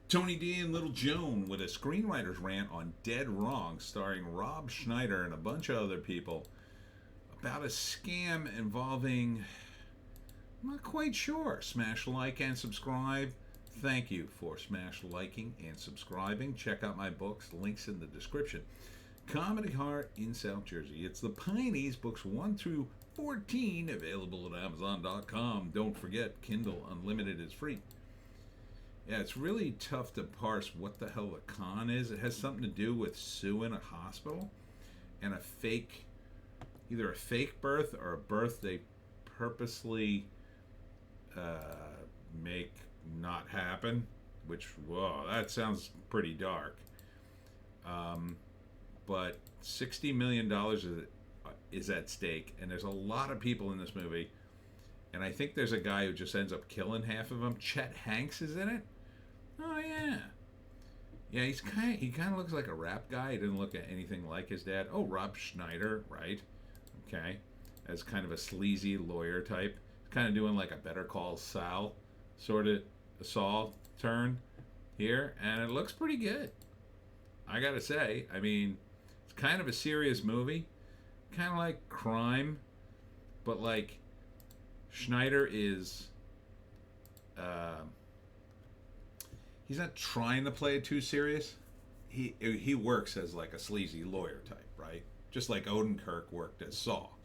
Tony D and Little Joan with a screenwriter's rant on Dead Wrong, starring Rob Schneider and a bunch of other people, about a scam involving, I'm not quite sure. Smash like and subscribe. Thank you for smash liking and subscribing. Check out my books, links in the description. Comedy Heart in South Jersey. It's the Pineys, books 1 through 14, available at Amazon.com. Don't forget, Kindle Unlimited is free. Yeah, it's really tough to parse what the hell a con is. It has something to do with suing a hospital and a fake, either a fake birth or a birth they purposely make not happen. Which, whoa, that sounds pretty dark. But $60 million is at stake, and there's a lot of people in this movie. And I think there's a guy who just ends up killing half of them. Chet Hanks is in it. Oh yeah, yeah. He kind of looks like a rap guy. He didn't look at anything like his dad. Oh, Rob Schneider, right? Okay, as kind of a sleazy lawyer type, kind of doing like a Better Call Saul sort of Saul turn here, and it looks pretty good. I gotta say, I mean, it's kind of a serious movie, kind of like crime, but like Schneider is. He's not trying to play it too serious. He works as like a sleazy lawyer type, right? Just like Odenkirk worked as Saul.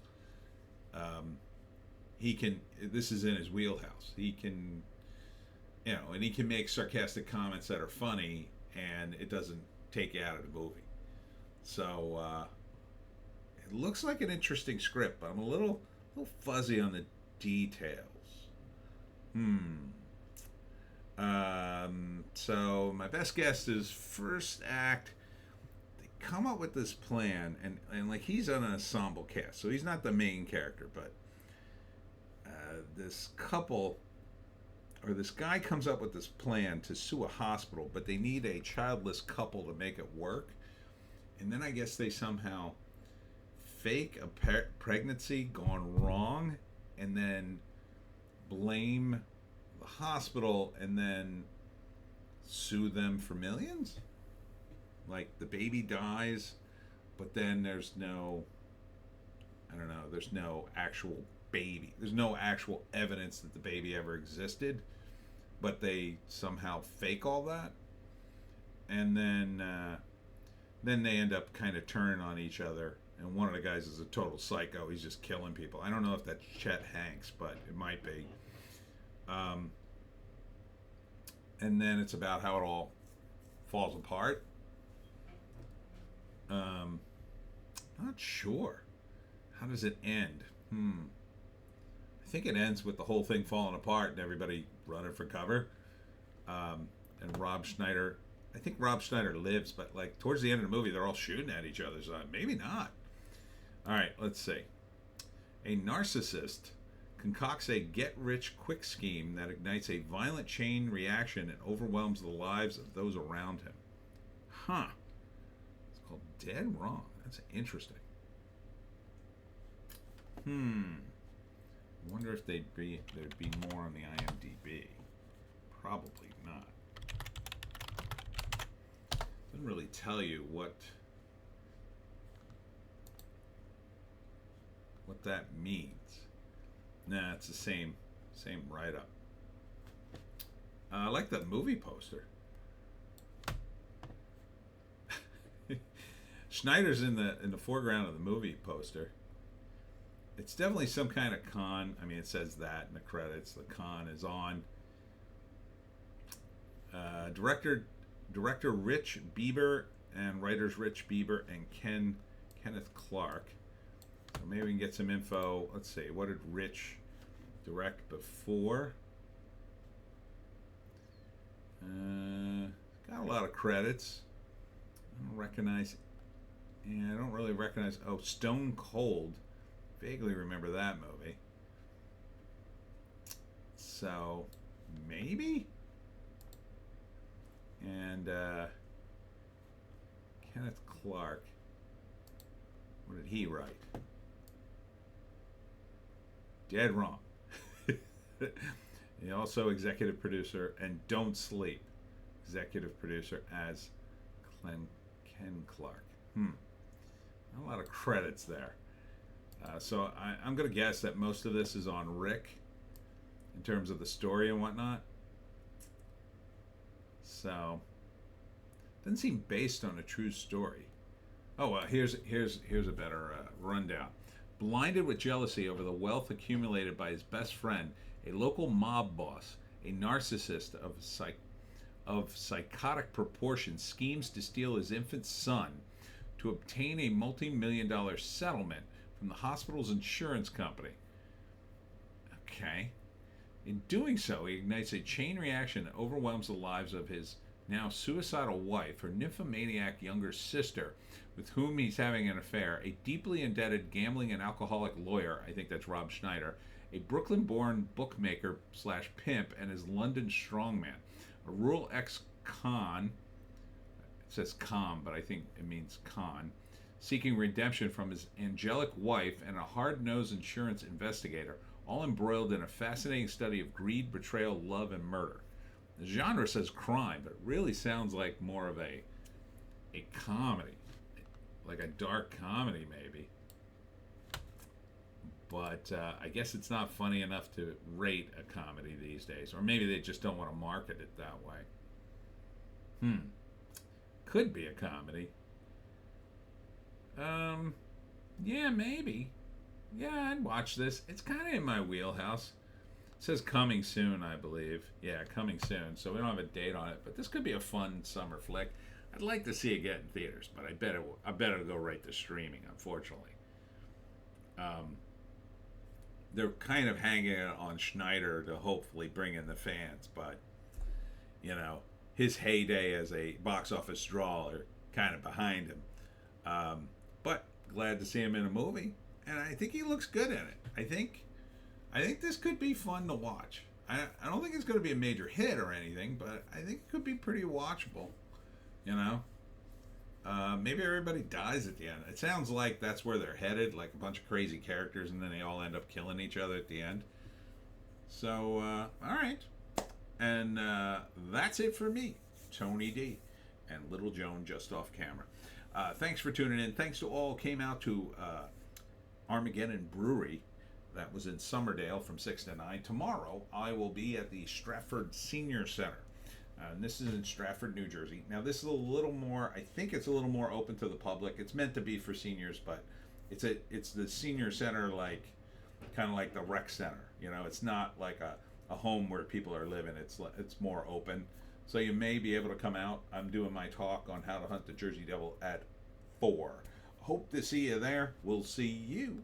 He can. This is in his wheelhouse. He can, and he can make sarcastic comments that are funny, and it doesn't take you out of the movie. So it looks like an interesting script, but I'm a little fuzzy on the details. So my best guess is first act. They come up with this plan, and like he's on an ensemble cast, so he's not the main character, but this couple or this guy comes up with this plan to sue a hospital, but they need a childless couple to make it work. And then I guess they somehow fake a pregnancy gone wrong, and then blame the hospital, and then sue them for millions. Like the baby dies, but then there's no, I don't know, there's no actual baby. There's no actual evidence that the baby ever existed, but they somehow fake all that, and then they end up kind of turning on each other. And one of the guys is a total psycho. He's just killing people. I don't know if that's Chet Hanks, but it might be. And then it's about how it all falls apart. Not sure. How does it end? I think it ends with the whole thing falling apart and everybody running for cover. And Rob Schneider, I think Rob Schneider lives, but like towards the end of the movie, they're all shooting at each other. So maybe not. All right, let's see. A narcissist concocts a get-rich-quick scheme that ignites a violent chain reaction and overwhelms the lives of those around him. Huh. It's called Dead Wrong. That's interesting. I wonder if there'd be more on the IMDb. Probably not. Doesn't really tell you what that means. Nah, it's the same write-up. I like that movie poster. Schneider's in the foreground of the movie poster. It's definitely some kind of con. I mean, it says that in the credits. The con is on. Director Rich Bieber and writers Rich Bieber and Kenneth Clark. So maybe we can get some info. Let's see. What did Rich direct before? Got a lot of credits. I don't recognize. Yeah, I don't really recognize. Oh, Stone Cold. Vaguely remember that movie. So maybe. And Kenneth Clark. What did he write? Dead Wrong. He also executive producer and Don't Sleep. executive producer as Ken Clark. A lot of credits there. So I'm going to guess that most of this is on Rick in terms of the story and whatnot. So doesn't seem based on a true story. Oh well, here's a better rundown. Blinded with jealousy over the wealth accumulated by his best friend, a local mob boss, a narcissist of psychotic proportions, schemes to steal his infant son to obtain a multi-million-dollar settlement from the hospital's insurance company. Okay. In doing so, he ignites a chain reaction that overwhelms the lives of his now suicidal wife, her nymphomaniac younger sister, with whom he's having an affair, a deeply indebted gambling and alcoholic lawyer, I think that's Rob Schneider, a Brooklyn-born bookmaker slash pimp, and his London strongman, a rural ex-con, it says con, but I think it means con, seeking redemption from his angelic wife, and a hard-nosed insurance investigator, all embroiled in a fascinating study of greed, betrayal, love, and murder. The genre says crime, but it really sounds like more of a comedy, like a dark comedy maybe. But I guess it's not funny enough to rate a comedy these days, or maybe they just don't want to market it that way. Could be a comedy. Yeah, maybe. Yeah, I'd watch this. It's kind of in my wheelhouse. It says coming soon, I believe. Yeah, coming soon. So we don't have a date on it, but this could be a fun summer flick. I'd like to see it get in theaters, but I bet it'll go right to streaming, unfortunately. They're kind of hanging it on Schneider to hopefully bring in the fans, but you know, his heyday as a box office draw are kind of behind him. But glad to see him in a movie, and I think he looks good in it. I think this could be fun to watch. I don't think it's going to be a major hit or anything, but I think it could be pretty watchable. You know, maybe everybody dies at the end. It sounds like that's where they're headed, like a bunch of crazy characters, and then they all end up killing each other at the end. So, all right. And that's it for me, Tony D, and Little Joan just off camera. Thanks for tuning in. Thanks to all who came out to Armageddon Brewery. That was in Summerdale from 6 to 9. Tomorrow, I will be at the Stratford Senior Center. And this is in Stratford, New Jersey. Now, this is a little more, I think it's a little more open to the public. It's meant to be for seniors, but it's the senior center, like, kind of like the rec center. You know, it's not like a home where people are living. It's more open. So you may be able to come out. I'm doing my talk on how to hunt the Jersey Devil at 4. Hope to see you there. We'll see you